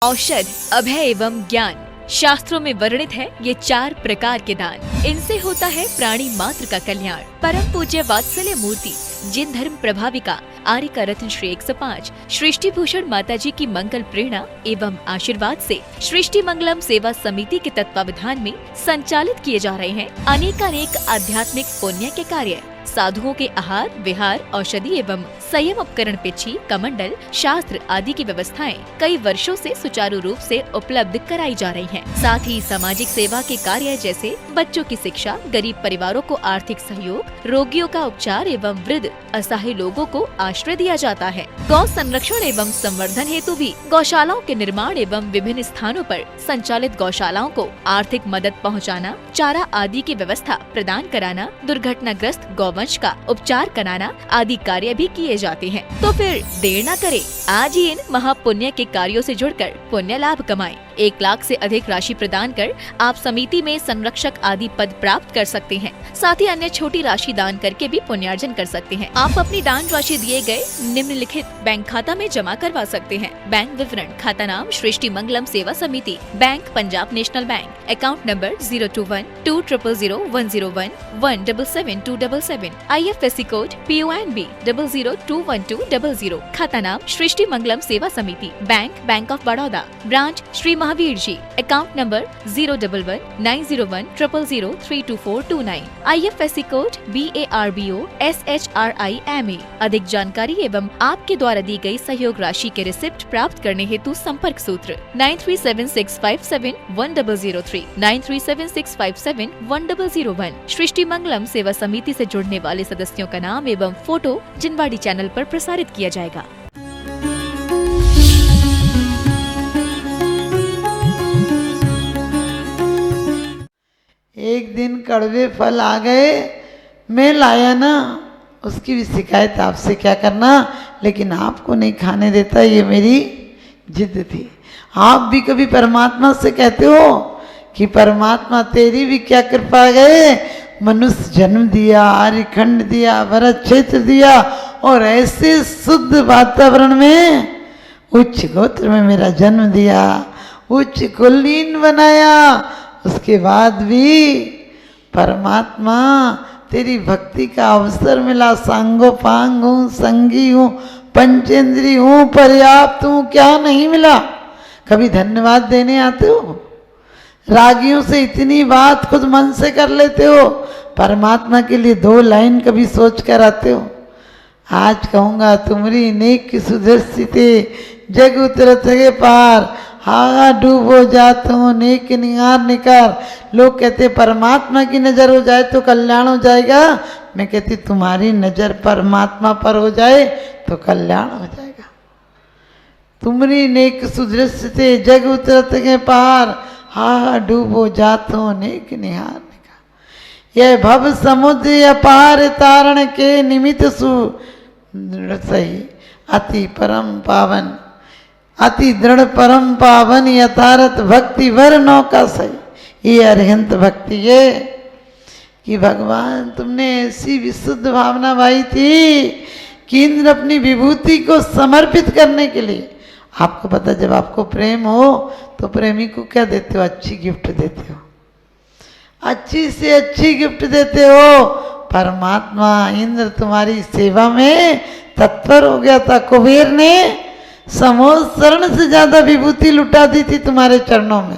औषध, अभय एवं ज्ञान। शास्त्रों में वर्णित है ये 4 प्रकार के दान। इनसे होता है प्राणी मात्र का कल्याण। परम पूज्य वात्सल्य मूर्ति जिन धर्म प्रभाविका आर्य का रत्न श्री 105 सृष्टि भूषण माता जी की मंगल प्रेरणा एवं आशीर्वाद से सृष्टि मंगलम सेवा समिति के तत्वावधान में संचालित किए जा रहे हैं अनेकानेक आध्यात्मिक पुण्य के कार्य। साधुओं के आहार, विहार, औषधि एवं संयम उपकरण, पिछी, कमंडल, शास्त्र आदि की व्यवस्थाएं कई वर्षों से सुचारू रूप से उपलब्ध कराई जा रही हैं। साथ ही सामाजिक सेवा के कार्य जैसे बच्चों की शिक्षा, गरीब परिवारों को आर्थिक सहयोग, रोगियों का उपचार एवं वृद्ध असहाय लोगों को आश्रय दिया जाता है। गौ संरक्षण एवं संवर्धन हेतु भी गौशालाओं के निर्माण एवं विभिन्न स्थानों पर संचालित गौशालाओं को आर्थिक मदद पहुँचाना, चारा आदि की व्यवस्था प्रदान कराना, दुर्घटनाग्रस्त गौवंश का उपचार कराना आदि कार्य भी किए जाते हैं। तो फिर देर न करें, आज ही इन महापुण्य के कार्यों से जुड़कर पुण्य लाभ कमाएं। 1 लाख से अधिक राशि प्रदान कर आप समिति में संरक्षक आदि पद प्राप्त कर सकते हैं। साथ ही अन्य छोटी राशि दान करके भी पुण्यार्जन कर सकते हैं। आप अपनी दान राशि दिए गए निम्नलिखित बैंक खाता में जमा करवा सकते हैं। बैंक विवरण: खाता नाम Srishti Mangalam Seva Samiti, bank Punjab national bank, account number 021200101777277, IFSC code PONB 0021200। खाता नाम Srishti Mangalam Seva Samiti, bank of Baroda, branch Shri Mahavir ji, account number 011901000032429, IFSC code BARBO SHRIMA। अधिक जानकारी एवं आपके द्वारा दी गई सहयोग राशि के रिसिप्ट प्राप्त करने हेतु संपर्क सूत्र 9376571003, 9376571001। सृष्टि मंगलम सेवा समिति से जुड़ने वाले सदस्यों का नाम एवं फोटो जिनवाड़ी चैनल पर प्रसारित किया जाएगा। एक दिन कड़वे फल आ गए, मैं लाया ना, उसकी भी शिकायत आपसे क्या करना, लेकिन आपको नहीं खाने देता, ये मेरी जिद थी। आप भी कभी परमात्मा से कहते हो कि परमात्मा तेरी भी क्या कृपा गए, मनुष्य जन्म दिया, आर्यखंड दिया, भरत क्षेत्र दिया और ऐसे शुद्ध वातावरण में उच्च गोत्र में मेरा जन्म दिया, उच्च कुलीन बनाया, उसके बाद भी परमात्मा तेरी भक्ति का अवसर मिला। सांगोपांग हूँ, संगी हूँ, पंचेंद्री हूँ, पर्याप्त हूँ, क्या नहीं मिला। कभी धन्यवाद देने आते हो? रागियों से इतनी बात खुद मन से कर लेते हो, परमात्मा के लिए 2 लाइन कभी सोच कर आते हो? आज कहूँगा तुम्हारी नेक की सुदृष्टि जग उतरत के पार, हाँ डूबो जाते हो नेक निगार निकार। लोग कहते परमात्मा की नजर हो जाए तो कल्याण हो जाएगा, मैं कहती तुम्हारी नजर परमात्मा पर हो जाए तो कल्याण हो जाएगा। तुम्हारी नेक सुदृष्टि जग उतरत के पार, हाँ डूबो जाते हो नेक निहार निकार। यह भव समुद्र अपार तारण के निमित्त सही अति परम पावन, अति दृढ़ परम पावन यथारथ भक्ति वर नौका सही। ये अरहंत भक्ति है कि भगवान तुमने ऐसी विशुद्ध भावना भाई थी कि इंद्र अपनी विभूति को समर्पित करने के लिए, आपको पता जब आपको प्रेम हो तो प्रेमी को क्या देते हो? अच्छी गिफ्ट देते हो, अच्छी से अच्छी गिफ्ट देते हो। परमात्मा इंद्र तुम्हारी सेवा में तत्पर हो गया था। कुबेर ने समोसरण से ज्यादा विभूति लुटा दी थी तुम्हारे चरणों में।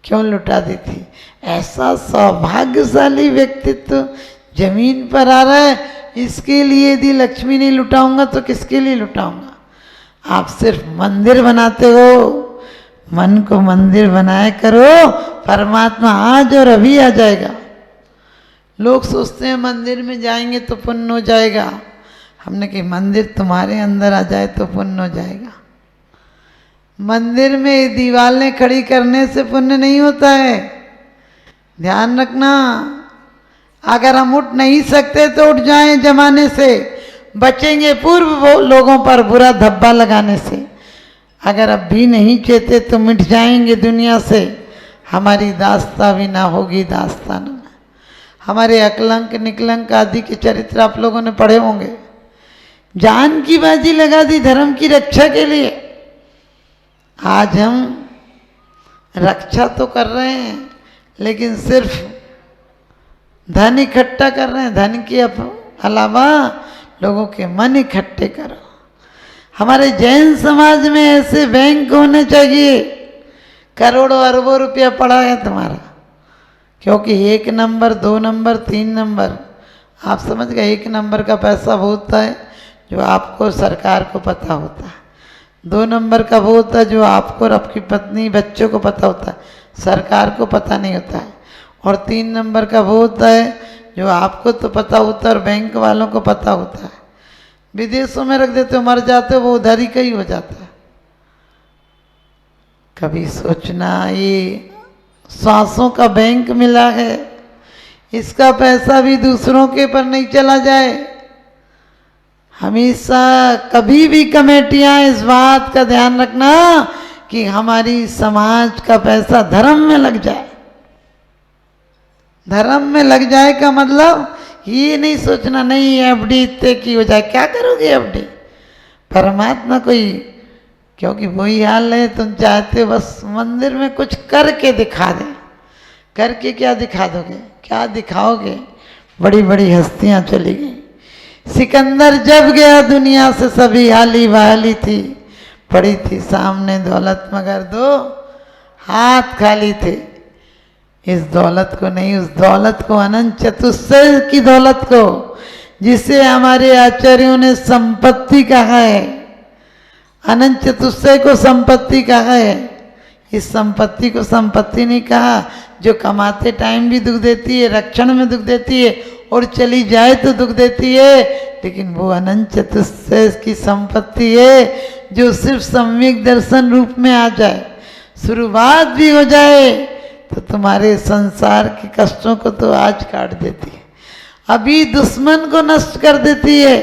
क्यों लुटा दी थी? ऐसा सौभाग्यशाली व्यक्तित्व जमीन पर आ रहा है, इसके लिए यदि लक्ष्मी नहीं लुटाऊंगा तो किसके लिए लुटाऊंगा? आप सिर्फ मंदिर बनाते हो, मन को मंदिर बनाया करो, परमात्मा आज और अभी आ जाएगा। लोग सोचते हैं मंदिर में जाएंगे तो पुण्य हो जाएगा। हमने कहा मंदिर तुम्हारे अंदर आ जाए तो पुण्य हो जाएगा। मंदिर में दीवारें खड़ी करने से पुण्य नहीं होता है, ध्यान रखना। अगर हम उठ नहीं सकते तो उठ जाएं जमाने से, बचेंगे पूर्व लोगों पर बुरा धब्बा लगाने से। अगर अब भी नहीं चेते तो मिट जाएंगे दुनिया से। हमारी दास्ता भी ना होगी दास्तान में। हमारे अकलंक निकलंक आदि के चरित्र आप लोगों ने पढ़े होंगे। जान की बाजी लगा दी धर्म की रक्षा के लिए। आज हम रक्षा तो कर रहे हैं, लेकिन सिर्फ धन इकट्ठा कर रहे हैं। धन के अलावा लोगों के मन इकट्ठे करो। हमारे जैन समाज में ऐसे बैंक होने चाहिए, करोड़ों अरबों रुपया पड़ा है तुम्हारा, क्योंकि 1 नंबर 2 नंबर 3 नंबर, आप समझ गए, 1 नंबर का पैसा वो होता है जो आपको सरकार को पता होता है, 2 नंबर का वो होता है जो आपको और आपकी पत्नी बच्चों को पता होता है, सरकार को पता नहीं होता है, और 3 नंबर का वो होता है जो आपको तो पता होता है और बैंक वालों को पता होता है। विदेशों में रख देते हो, मर जाते हो, वो उधर ही का ही हो जाता है। कभी सोचना ये सांसों का बैंक मिला है, इसका पैसा भी दूसरों के पर नहीं चला जाए। हमेशा कभी भी कमेटियां इस बात का ध्यान रखना कि हमारी समाज का पैसा धर्म में लग जाए। धर्म में लग जाए का मतलब ये नहीं सोचना नहीं एफडी इतने की हो जाए, क्या करोगे एफडी। परमात्मा कोई, क्योंकि वही हाल है, तुम चाहते हो बस मंदिर में कुछ करके दिखा दे। करके क्या दिखा दोगे, क्या दिखाओगे। बड़ी बड़ी हस्तियां चली गई। सिकंदर जब गया दुनिया से सभी हाली बहाली थी, पड़ी थी सामने दौलत मगर 2 हाथ खाली थे। इस दौलत को नहीं, उस दौलत को, अनंत चतुष्टय की दौलत को, जिसे हमारे आचार्यों ने संपत्ति कहा है। अनंत चतुष्टय को संपत्ति कहा है। इस संपत्ति को संपत्ति नहीं कहा जो कमाते टाइम भी दुख देती है, रक्षण में दुख देती है, और चली जाए तो दुख देती है। लेकिन वो अनंत चतुष्टय की संपत्ति है जो सिर्फ सम्यक दर्शन रूप में आ जाए, शुरुआत भी हो जाए तो तुम्हारे संसार के कष्टों को तो आज काट देती है, अभी दुश्मन को नष्ट कर देती है,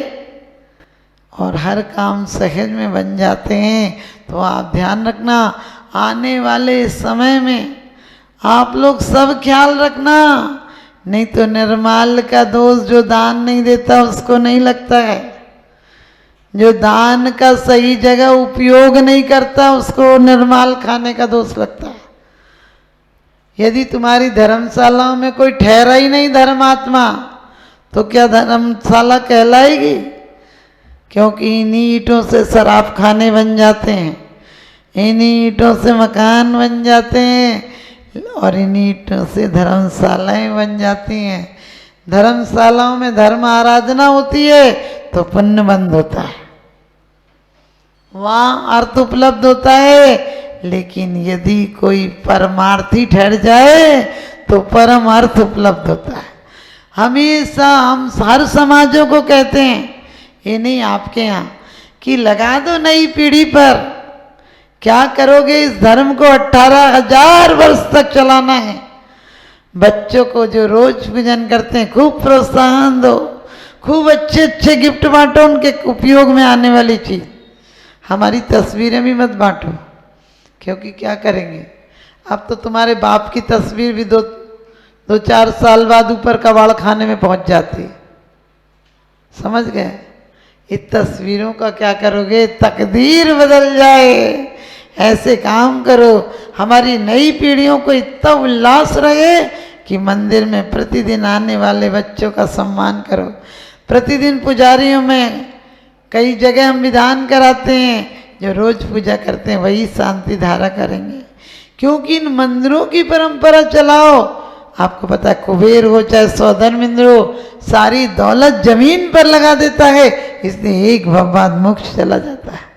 और हर काम सहज में बन जाते हैं। तो आप ध्यान रखना, आने वाले समय में आप लोग सब ख्याल रखना, नहीं तो निर्माल का दोष जो दान नहीं देता उसको नहीं लगता है, जो दान का सही जगह उपयोग नहीं करता उसको निर्माल खाने का दोष लगता है। यदि तुम्हारी धर्मशालाओं में कोई ठहरा ही नहीं धर्मात्मा, तो क्या धर्मशाला कहलाएगी। क्योंकि इन्हीं ईंटों से शराब खाने बन जाते हैं, इन्हीं ईंटों से मकान बन जाते हैं, और इन्हीं ईंटों से धर्मशालाएं बन जाती हैं। धर्मशालाओं में धर्म आराधना होती है तो पुण्य बंद होता है, वहाँ अर्थ उपलब्ध होता है। लेकिन यदि कोई परमार्थी ठहर जाए तो परम अर्थ उपलब्ध होता है। हमेशा हम हर समाजों को कहते हैं, ये नहीं आपके यहाँ, कि लगा दो नई पीढ़ी पर। क्या करोगे, इस धर्म को 18,000 वर्ष तक चलाना है। बच्चों को जो रोज पूजन करते हैं खूब प्रोत्साहन दो, खूब अच्छे अच्छे गिफ्ट बांटो, उनके उपयोग में आने वाली चीज। हमारी तस्वीरें भी मत बांटो, क्योंकि क्या करेंगे, अब तो तुम्हारे बाप की तस्वीर भी 2-4 साल बाद ऊपर कबाड़ खाने में पहुंच जाती, समझ गए। इस तस्वीरों का क्या करोगे, तकदीर बदल जाए। ऐसे काम करो, हमारी नई पीढ़ियों को इतना उल्लास रहे कि मंदिर में प्रतिदिन आने वाले बच्चों का सम्मान करो। प्रतिदिन पुजारियों में कई जगह हम विधान कराते हैं, जो रोज पूजा करते हैं वही शांति धारा करेंगे। क्योंकि इन मंदिरों की परंपरा चलाओ। आपको पता है, कुबेर हो चाहे सौधर्मिंद्र हो, सारी दौलत जमीन पर लगा देता है, इसलिए एक भगवान मोक्ष चला जाता है।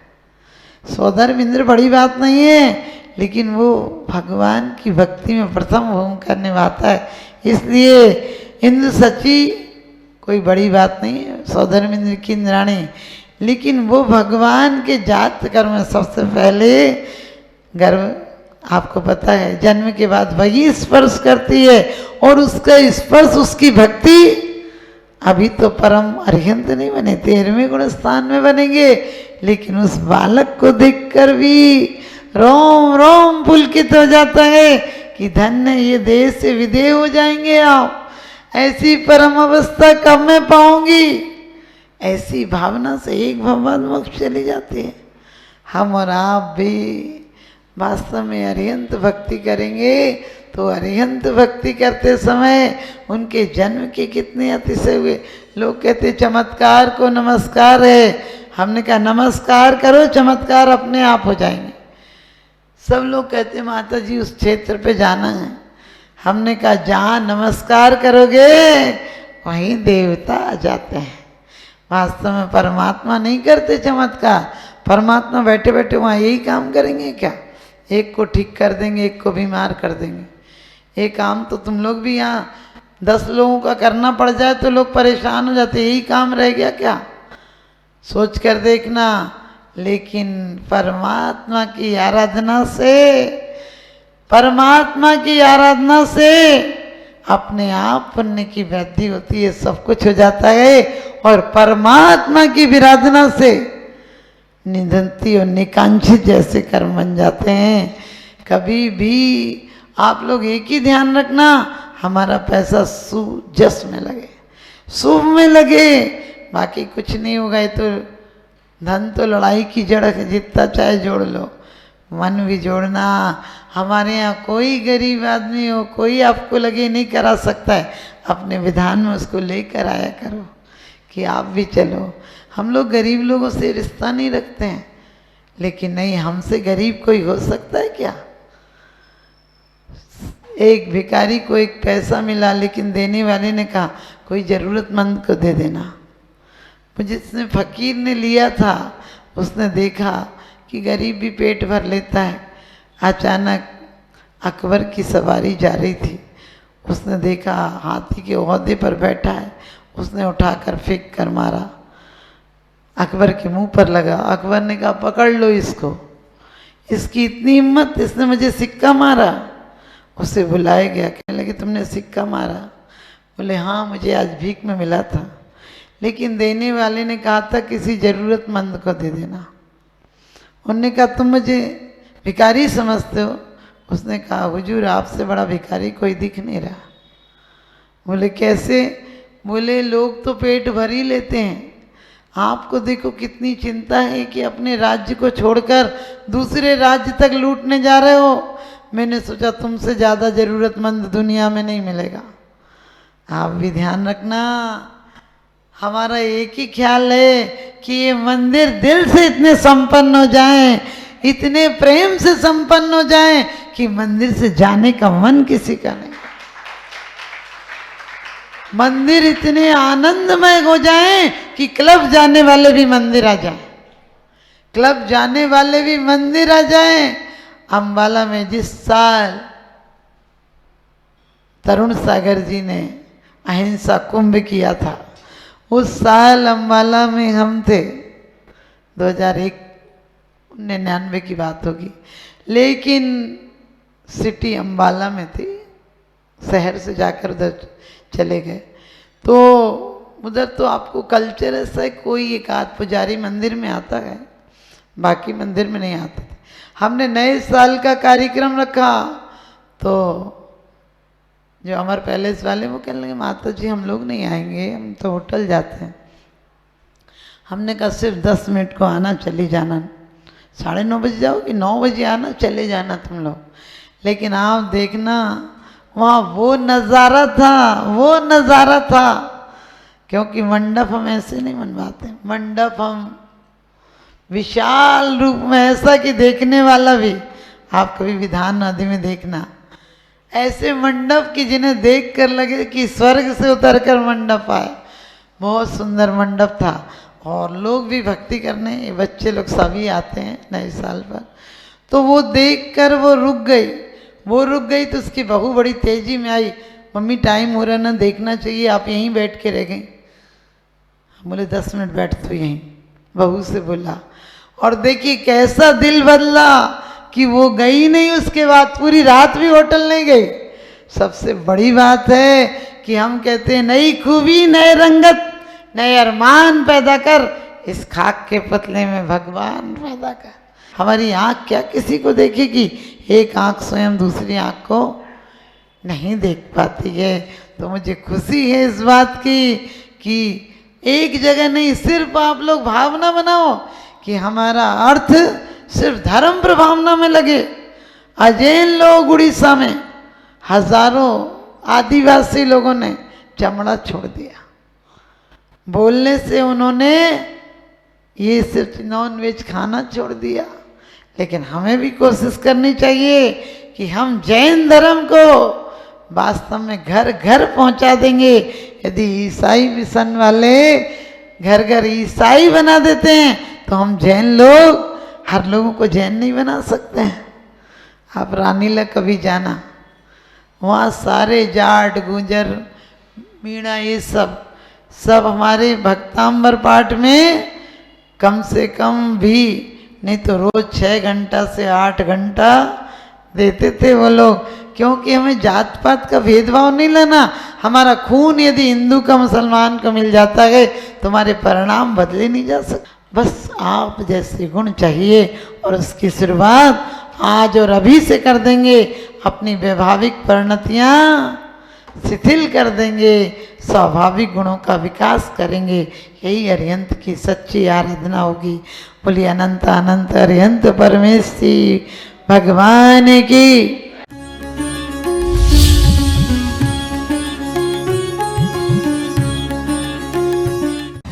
सौधर्मिंद्र बड़ी बात नहीं है, लेकिन वो भगवान की भक्ति में प्रथम भूमिका निभाता है, इसलिए इंद्र सची कोई बड़ी बात नहीं है, सौधर्मिंद्र की इंद्राणी। लेकिन वो भगवान के जात कर्म में सबसे पहले गर्भ, आपको पता है, जन्म के बाद वही स्पर्श करती है, और उसका स्पर्श, उसकी भक्ति अभी तो परम अरिहंत नहीं बने, 13वें गुण स्थान में बनेंगे। लेकिन उस बालक को देखकर भी रोम रोम पुलकित हो जाता है कि धन्य ये देश से विदेह हो जाएंगे आप, ऐसी परम अवस्था कब मैं पाऊंगी। ऐसी भावना से एक भगवान मोक्ष चली जाती है। हम और आप भी वास्तव में अरिहंत भक्ति करेंगे तो अरिहंत भक्ति करते समय उनके जन्म के कितने अतिशय हुए। लोग कहते चमत्कार को नमस्कार है, हमने कहा नमस्कार करो, चमत्कार अपने आप हो जाएंगे। सब लोग कहते माता जी उस क्षेत्र पे जाना है, हमने कहा जहाँ नमस्कार करोगे वहीं देवता आ जाते हैं। वास्तव में परमात्मा नहीं करते चमत्कार, परमात्मा बैठे बैठे वहाँ यही काम करेंगे क्या? एक को ठीक कर देंगे, एक को बीमार कर देंगे। ये काम तो तुम लोग भी यहाँ 10 लोगों का करना पड़ जाए तो लोग परेशान हो जाते, यही काम रह गया क्या? सोच कर देखना। लेकिन परमात्मा की आराधना से, परमात्मा की आराधना से अपने आप पुण्य की वृद्धि होती है, सब कुछ हो जाता है। और परमात्मा की विराधना से निधनती और निकांक्षित जैसे कर्म बन जाते हैं। कभी भी आप लोग एक ही ध्यान रखना, हमारा पैसा सुजस में लगे, शुभ में लगे, बाकी कुछ नहीं होगा। ये तो धन तो लड़ाई की जड़ है, जितना चाहे जोड़ लो, मन भी जोड़ना। हमारे यहाँ कोई गरीब आदमी हो, कोई आपको लगे नहीं करा सकता है, अपने विधान में उसको लेकर आया करो कि आप भी चलो। हम लोग गरीब लोगों से रिश्ता नहीं रखते हैं, लेकिन नहीं, हमसे गरीब कोई हो सकता है क्या? एक भिखारी को एक पैसा मिला, लेकिन देने वाले ने कहा कोई ज़रूरतमंद को दे देना। जिसने फकीर ने लिया था उसने देखा कि गरीब भी पेट भर लेता है। अचानक अकबर की सवारी जा रही थी, उसने देखा हाथी के ओहदे पर बैठा है, उसने उठाकर फेंक कर मारा, अकबर के मुंह पर लगा। अकबर ने कहा पकड़ लो इसको, इसकी इतनी हिम्मत, इसने मुझे सिक्का मारा। उसे बुलाया गया, कहने लगे तुमने सिक्का मारा? बोले हाँ, मुझे आज भीख में मिला था, लेकिन देने वाले ने कहा था किसी ज़रूरतमंद को दे देना। उन्होंने कहा तुम मुझे भिखारी समझते हो? उसने कहा हुजूर आपसे बड़ा भिखारी कोई दिख नहीं रहा। बोले कैसे? बोले लोग तो पेट भर ही लेते हैं, आपको देखो कितनी चिंता है कि अपने राज्य को छोड़कर दूसरे राज्य तक लूटने जा रहे हो। मैंने सोचा तुमसे ज़्यादा ज़रूरतमंद दुनिया में नहीं मिलेगा। आप भी ध्यान रखना, हमारा एक ही ख्याल है कि ये मंदिर दिल से इतने संपन्न हो जाएं, इतने प्रेम से संपन्न हो जाएं कि मंदिर से जाने का मन किसी का नहीं। मंदिर इतने आनंदमय हो जाएं कि क्लब जाने वाले भी मंदिर आ जाएं, क्लब जाने वाले भी मंदिर आ जाएं। अम्बाला में जिस साल तरुण सागर जी ने अहिंसा कुंभ किया था, उस साल अम्बाला में हम थे, 2001-99 की बात होगी, लेकिन सिटी अम्बाला में थी, शहर से जाकर उधर चले गए। तो उधर तो आपको कल्चर ऐसा है, कोई एक आध पुजारी मंदिर में आता है, बाकी मंदिर में नहीं आते थे। हमने नए साल का कार्यक्रम रखा तो जो अमर पैलेस वाले वो कहने लगे माता जी हम लोग नहीं आएंगे, हम तो होटल जाते हैं। हमने कहा सिर्फ 10 मिनट को आना, चली जाना, 9:30 बजे जाओगे, 9 बजे आना, चले जाना तुम लोग। लेकिन आप देखना वहाँ वो नज़ारा था, वो नज़ारा था, क्योंकि मंडप हम ऐसे नहीं बनवाते, मंडप हम विशाल रूप में ऐसा कि देखने वाला भी, आप कभी विधान नदी में देखना ऐसे मंडप की जिन्हें देख कर लगे कि स्वर्ग से उतरकर मंडप आए। बहुत सुंदर मंडप था और लोग भी भक्ति करने, ये बच्चे लोग सभी आते हैं नए साल पर। तो वो देख कर वो रुक गई, वो रुक गई तो उसकी बहू बड़ी तेजी में आई, मम्मी टाइम हो रहा ना, देखना चाहिए, आप यहीं बैठ के रह गई। बोले 10 मिनट बैठ तो यहीं, बहू से बोला। और देखिए कैसा दिल बदला कि वो गई नहीं, उसके बाद पूरी रात भी होटल नहीं गई। सबसे बड़ी बात है कि हम कहते हैं नई खूबी नए रंगत नए अरमान पैदा कर, इस खाक के पतले में भगवान पैदा कर। हमारी आँख क्या किसी को देखेगी? एक आँख स्वयं दूसरी आँख को नहीं देख पाती है। तो मुझे खुशी है इस बात की कि एक जगह नहीं, सिर्फ आप लोग भावना बनाओ कि हमारा अर्थ सिर्फ धर्म प्रभावना में लगे, अजैन लोग उड़ीसा में हजारों आदिवासी लोगों ने चमड़ा छोड़ दिया। बोलने से उन्होंने ये सिर्फ नॉन वेज खाना छोड़ दिया। लेकिन हमें भी कोशिश करनी चाहिए कि हम जैन धर्म को वास्तव में घर घर पहुंचा देंगे। यदि ईसाई मिशन वाले घर घर ईसाई बना देते हैं तो हम जैन लोग हर लोगों को जैन नहीं बना सकते हैं। आप रानीला कभी जाना, वहाँ सारे जाट गुजर मीणा ये सब हमारे भक्तांबर पाठ में कम से कम भी नहीं तो रोज 6 घंटा से 8 घंटा देते थे वो लोग। क्योंकि हमें जात पात का भेदभाव नहीं लेना। हमारा खून यदि हिंदू का मुसलमान को मिल जाता है तो हमारे परिणाम बदले नहीं जा सकते। बस आप जैसे गुण चाहिए और उसकी शुरुआत आज और अभी से कर देंगे। अपनी वैभाविक परिणतियाँ शिथिल कर देंगे, स्वाभाविक गुणों का विकास करेंगे। यही अरिहंत की सच्ची आराधना होगी। बोलिए अनंत अनंत अरिहंत परमेश्वरी भगवान की।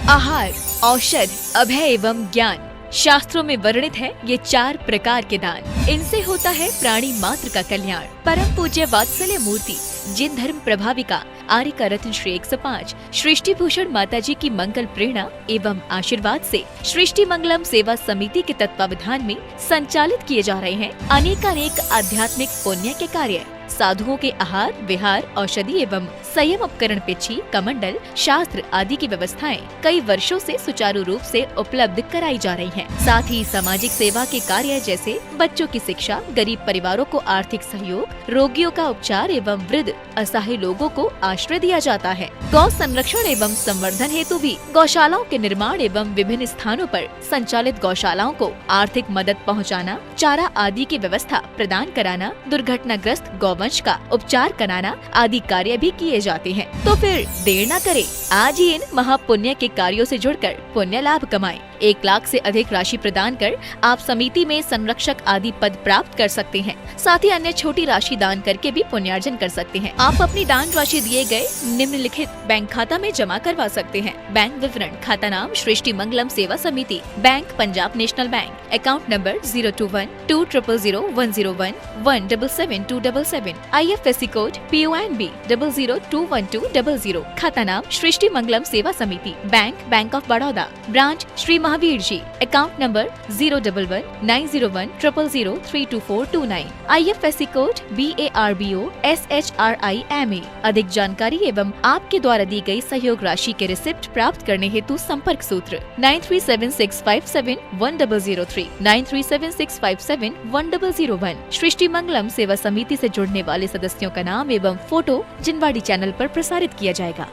आहार, औषध, अभय एवं ज्ञान शास्त्रों में वर्णित है ये 4 प्रकार के दान। इनसे होता है प्राणी मात्र का कल्याण। परम पूज्य वात्सल्य मूर्ति जिन धर्म प्रभाविका आर्यका रत्न श्री 105 सृष्टि भूषण माता जी की मंगल प्रेरणा एवं आशीर्वाद से सृष्टि मंगलम सेवा समिति के तत्वावधान में संचालित किए जा रहे हैं अनेकानेक आध्यात्मिक पुण्य के कार्य। साधुओं के आहार, विहार, औषधि एवं संयम उपकरण, पिछी, कमंडल, शास्त्र आदि की व्यवस्थाएं कई वर्षों से सुचारू रूप से उपलब्ध कराई जा रही हैं। साथ ही सामाजिक सेवा के कार्य जैसे बच्चों की शिक्षा, गरीब परिवारों को आर्थिक सहयोग, रोगियों का उपचार एवं वृद्ध असहाय लोगों को आश्रय दिया जाता है। गौ संरक्षण एवं संवर्धन हेतु भी गौशालाओं के निर्माण एवं विभिन्न स्थानों पर संचालित गौशालाओं को आर्थिक मदद पहुँचाना, चारा आदि की व्यवस्था प्रदान कराना, दुर्घटनाग्रस्त गौवंश का उपचार कराना आदि कार्य भी किए जाते हैं। तो फिर देर न करें, आज ही इन महापुण्य के कार्यों से जुड़कर पुण्य लाभ कमाएं। 1 लाख से अधिक राशि प्रदान कर आप समिति में संरक्षक आदि पद प्राप्त कर सकते हैं। साथ ही अन्य छोटी राशि दान करके भी पुण्यार्जन कर सकते हैं। आप अपनी दान राशि दिए गए निम्नलिखित बैंक खाता में जमा करवा सकते हैं। बैंक विवरण: खाता नाम Srishti Mangalam Seva Samiti, bank Punjab national bank, account number 021200101 1777277, IFSC code PONB 0021200। खाता नाम Srishti Mangalam Seva Samiti, bank of Baroda, branch Shri Mahavir ji, account number 011901000322429, IFSC code BARBO SHRIMA। अधिक जानकारी एवं आपके द्वारा दी गई सहयोग राशि के रिसिप्ट प्राप्त करने हेतु संपर्क सूत्र 9376571003 9376571001। सृष्टि मंगलम सेवा समिति से जुड़ने वाले सदस्यों का नाम एवं फोटो जिनवाड़ी चैनल पर प्रसारित किया जाएगा।